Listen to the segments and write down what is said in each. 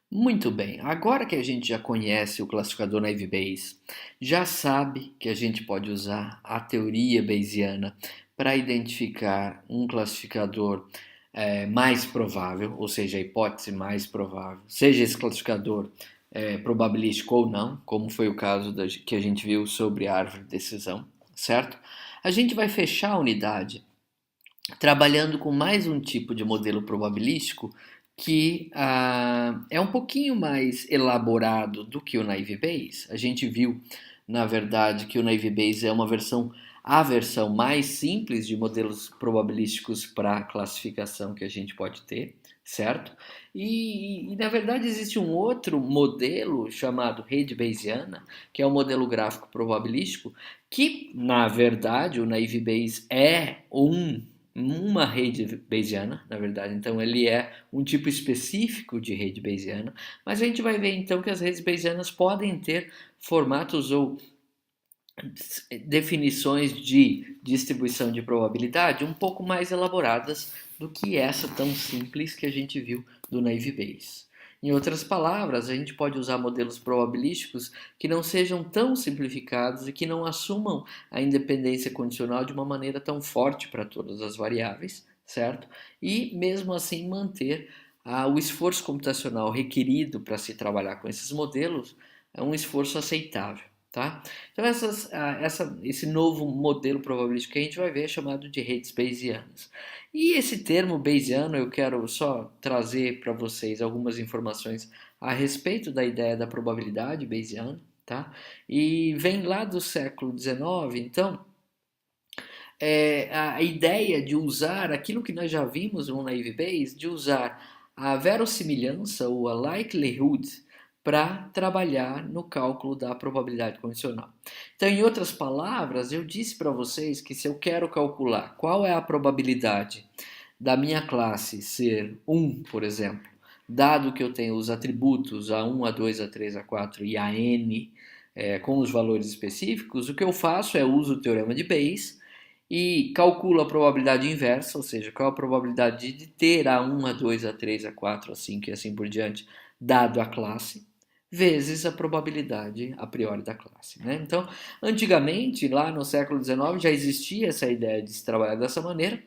Muito bem, agora que a gente já conhece o classificador Naive Bayes, já sabe que a gente pode usar a teoria bayesiana para identificar um classificador mais provável, ou seja, a hipótese mais provável, seja esse classificador probabilístico ou não, como foi o caso que a gente viu sobre a árvore de decisão, certo? A gente vai fechar a unidade trabalhando com mais um tipo de modelo probabilístico que é um pouquinho mais elaborado do que o Naive Bayes. A gente viu, na verdade, que o Naive Bayes é a versão mais simples de modelos probabilísticos para classificação que a gente pode ter, certo? Na verdade existe um outro modelo chamado rede Bayesiana, que é o modelo gráfico probabilístico, que na verdade o Naive Bayes é uma rede Bayesiana, na verdade. Então, ele é um tipo específico de rede Bayesiana, mas a gente vai ver então que as redes Bayesianas podem ter formatos ou definições de distribuição de probabilidade um pouco mais elaboradas do que essa tão simples que a gente viu do Naive Bayes. Em outras palavras, a gente pode usar modelos probabilísticos que não sejam tão simplificados e que não assumam a independência condicional de uma maneira tão forte para todas as variáveis, certo? E mesmo assim manter o esforço computacional requerido para se trabalhar com esses modelos é um esforço aceitável. Tá? Então, esse novo modelo probabilístico que a gente vai ver é chamado de redes Bayesianas. E esse termo Bayesiano, eu quero só trazer para vocês algumas informações a respeito da ideia da probabilidade Bayesiana, tá? E vem lá do século XIX, então, a ideia de usar aquilo que nós já vimos no Naive Bayes, de usar a verossimilhança ou a likelihood para trabalhar no cálculo da probabilidade condicional. Então, em outras palavras, eu disse para vocês que se eu quero calcular qual é a probabilidade da minha classe ser 1, por exemplo, dado que eu tenho os atributos A1, A2, A3, A4 e AN com os valores específicos, o que eu faço é uso o teorema de Bayes e calculo a probabilidade inversa, ou seja, qual a probabilidade de ter A1, A2, A3, A4, A5 e assim por diante, dado a classe, vezes a probabilidade a priori da classe. Né? Então, antigamente, lá no século XIX, já existia essa ideia de se trabalhar dessa maneira,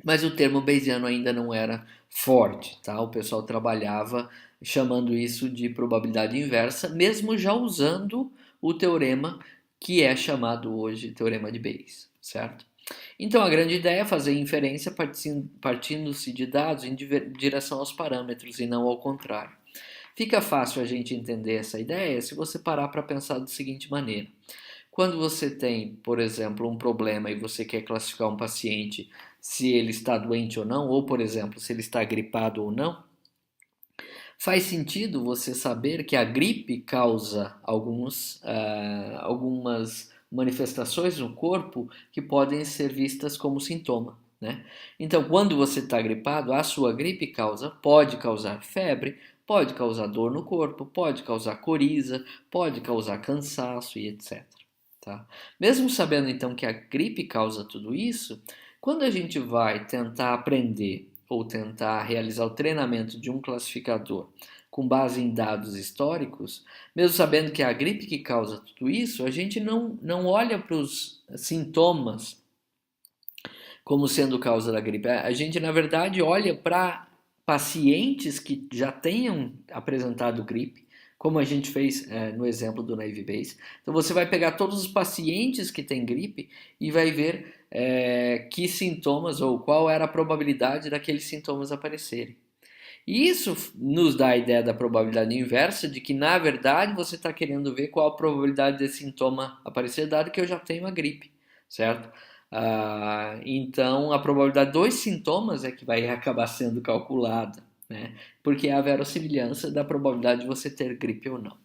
mas o termo Bayesiano ainda não era forte. Tá? O pessoal trabalhava chamando isso de probabilidade inversa, mesmo já usando o teorema que é chamado hoje teorema de Bayes, certo? Então a grande ideia é fazer inferência partindo-se de dados em direção aos parâmetros e não ao contrário. Fica fácil a gente entender essa ideia se você parar para pensar da seguinte maneira. Quando você tem, por exemplo, um problema e você quer classificar um paciente se ele está doente ou não, ou, por exemplo, se ele está gripado ou não, faz sentido você saber que a gripe causa algumas manifestações no corpo que podem ser vistas como sintoma. Né? Então, quando você está gripado, a sua gripe pode causar febre, pode causar dor no corpo, pode causar coriza, pode causar cansaço e etc. Tá? Mesmo sabendo então que a gripe causa tudo isso, quando a gente vai tentar aprender ou tentar realizar o treinamento de um classificador com base em dados históricos, mesmo sabendo que é a gripe que causa tudo isso, a gente não olha para os sintomas como sendo causa da gripe. A gente, na verdade, olha para pacientes que já tenham apresentado gripe, como a gente fez no exemplo do Naive Bayes. Então, você vai pegar todos os pacientes que têm gripe e vai ver que sintomas ou qual era a probabilidade daqueles sintomas aparecerem. E isso nos dá a ideia da probabilidade inversa, de que na verdade você está querendo ver qual a probabilidade desse sintoma aparecer, dado que eu já tenho a gripe, certo? Então a probabilidade dos sintomas é que vai acabar sendo calculada, né? Porque é a verossimilhança da probabilidade de você ter gripe ou não.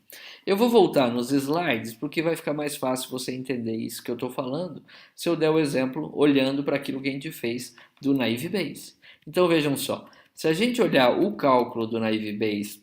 Eu vou voltar nos slides porque vai ficar mais fácil você entender isso que eu estou falando se eu der o exemplo olhando para aquilo que a gente fez do Naive Bayes. Então vejam só, se a gente olhar o cálculo do Naive Bayes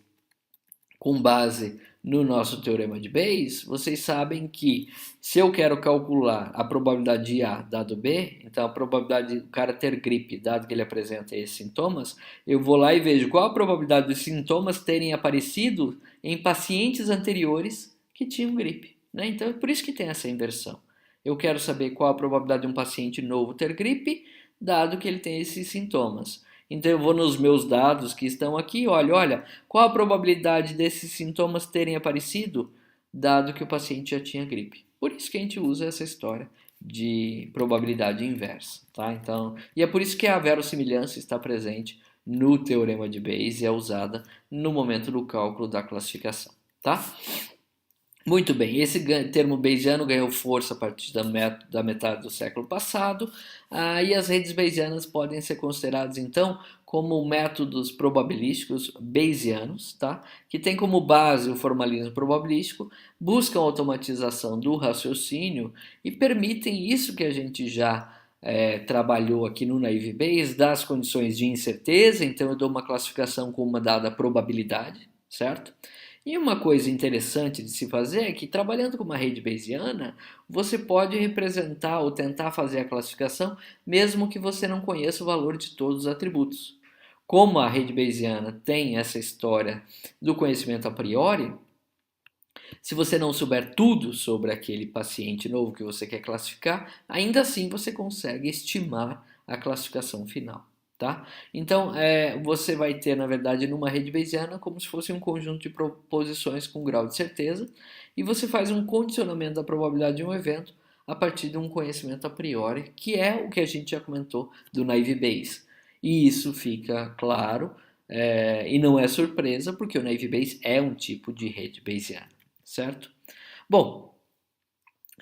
com base no nosso teorema de Bayes, vocês sabem que se eu quero calcular a probabilidade de A dado B, então a probabilidade do cara ter gripe, dado que ele apresenta esses sintomas, eu vou lá e vejo qual a probabilidade dos sintomas terem aparecido em pacientes anteriores que tinham gripe, né? Então é por isso que tem essa inversão. Eu quero saber qual a probabilidade de um paciente novo ter gripe, dado que ele tem esses sintomas. Então eu vou nos meus dados que estão aqui, olha, qual a probabilidade desses sintomas terem aparecido, dado que o paciente já tinha gripe. Por isso que a gente usa essa história de probabilidade inversa, tá? Então, e é por isso que a verossimilhança está presente no teorema de Bayes e é usada no momento do cálculo da classificação, tá? Muito bem, esse termo bayesiano ganhou força a partir da metade do século passado, e as redes bayesianas podem ser consideradas então como métodos probabilísticos bayesianos, tá? Que tem como base o formalismo probabilístico, buscam a automatização do raciocínio e permitem isso que a gente já trabalhou aqui no Naive Bayes, das condições de incerteza, então eu dou uma classificação com uma dada probabilidade, certo? E uma coisa interessante de se fazer é que, trabalhando com uma rede bayesiana, você pode representar ou tentar fazer a classificação mesmo que você não conheça o valor de todos os atributos. Como a rede bayesiana tem essa história do conhecimento a priori, se você não souber tudo sobre aquele paciente novo que você quer classificar, ainda assim você consegue estimar a classificação final. Tá? Então, você vai ter, na verdade, numa rede bayesiana como se fosse um conjunto de proposições com grau de certeza e você faz um condicionamento da probabilidade de um evento a partir de um conhecimento a priori, que é o que a gente já comentou do Naive Bayes. E isso fica claro e não é surpresa, porque o Naive Bayes é um tipo de rede bayesiana, certo? Bom,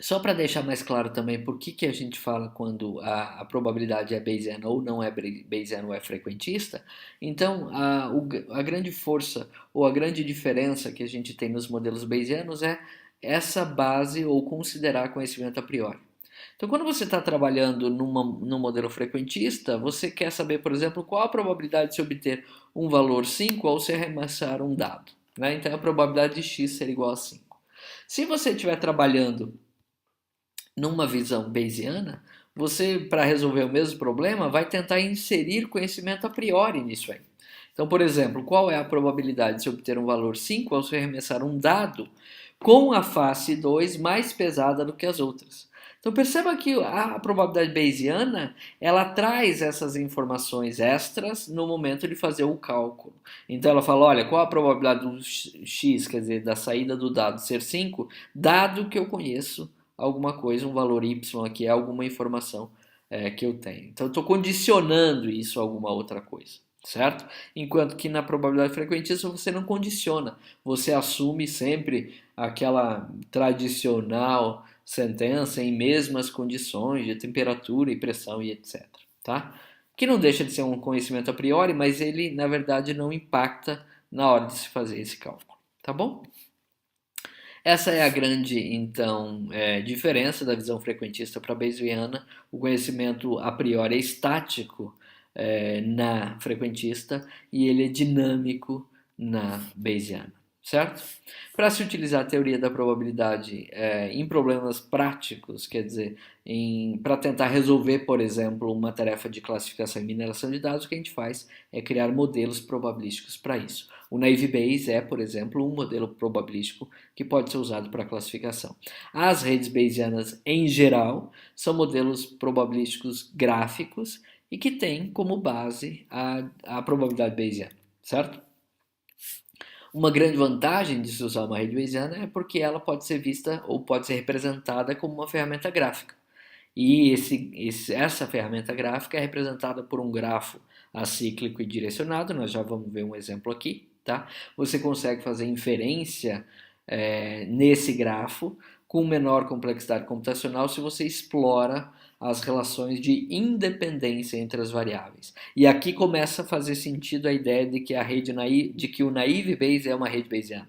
só para deixar mais claro também por que a gente fala quando a probabilidade é bayesiana ou não é bayesiana ou é frequentista, então a grande força ou a grande diferença que a gente tem nos modelos bayesianos é essa base ou considerar conhecimento a priori. Então, quando você está trabalhando num modelo frequentista, você quer saber, por exemplo, qual a probabilidade de se obter um valor 5 ao se arremessar um dado, né? Então, a probabilidade de x ser igual a 5. Se você estiver trabalhando numa visão bayesiana, você, para resolver o mesmo problema, vai tentar inserir conhecimento a priori nisso aí. Então, por exemplo, qual é a probabilidade de se obter um valor 5 ao se arremessar um dado com a face 2 mais pesada do que as outras? Então perceba que a probabilidade bayesiana, ela traz essas informações extras no momento de fazer o cálculo. Então ela fala, olha, qual a probabilidade do x, quer dizer, da saída do dado ser 5, dado que eu conheço alguma coisa, um valor y aqui é alguma informação que eu tenho. Então eu estou condicionando isso a alguma outra coisa, certo? Enquanto que na probabilidade frequentista você não condiciona, você assume sempre aquela tradicional sentença em mesmas condições de temperatura e pressão e etc, tá? Que não deixa de ser um conhecimento a priori, mas ele na verdade não impacta na hora de se fazer esse cálculo, tá bom? Essa é a grande, então, diferença da visão frequentista para a bayesiana. O conhecimento a priori é estático na frequentista e ele é dinâmico na bayesiana, certo? Para se utilizar a teoria da probabilidade em problemas práticos, quer dizer, para tentar resolver, por exemplo, uma tarefa de classificação e mineração de dados, o que a gente faz é criar modelos probabilísticos para isso. O Naive Bayes é, por exemplo, um modelo probabilístico que pode ser usado para classificação. As redes bayesianas, em geral, são modelos probabilísticos gráficos e que têm como base a probabilidade bayesiana, certo? Uma grande vantagem de se usar uma rede bayesiana é porque ela pode ser vista ou pode ser representada como uma ferramenta gráfica. E essa ferramenta gráfica é representada por um grafo acíclico e direcionado, nós já vamos ver um exemplo aqui, tá? Você consegue fazer inferência nesse grafo com menor complexidade computacional se você explora as relações de independência entre as variáveis. E aqui começa a fazer sentido a ideia de que o Naive Bayes é uma rede bayesiana.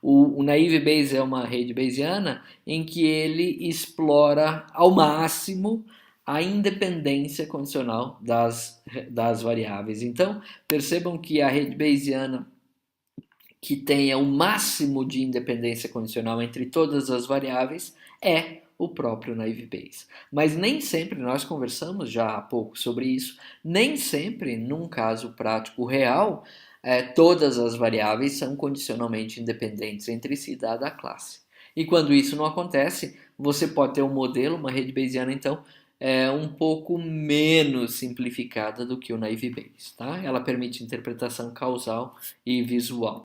O Naive Bayes é uma rede bayesiana em que ele explora ao máximo a independência condicional das variáveis. Então, percebam que a rede bayesiana que tenha o máximo de independência condicional entre todas as variáveis é o próprio naive Bayes. Mas nem sempre, nós conversamos já há pouco sobre isso, nem sempre, num caso prático real, todas as variáveis são condicionalmente independentes entre si, dada a classe. E quando isso não acontece, você pode ter um modelo, uma rede Bayesiana, então, um pouco menos simplificada do que o naive Bayes. Tá? Ela permite interpretação causal e visual.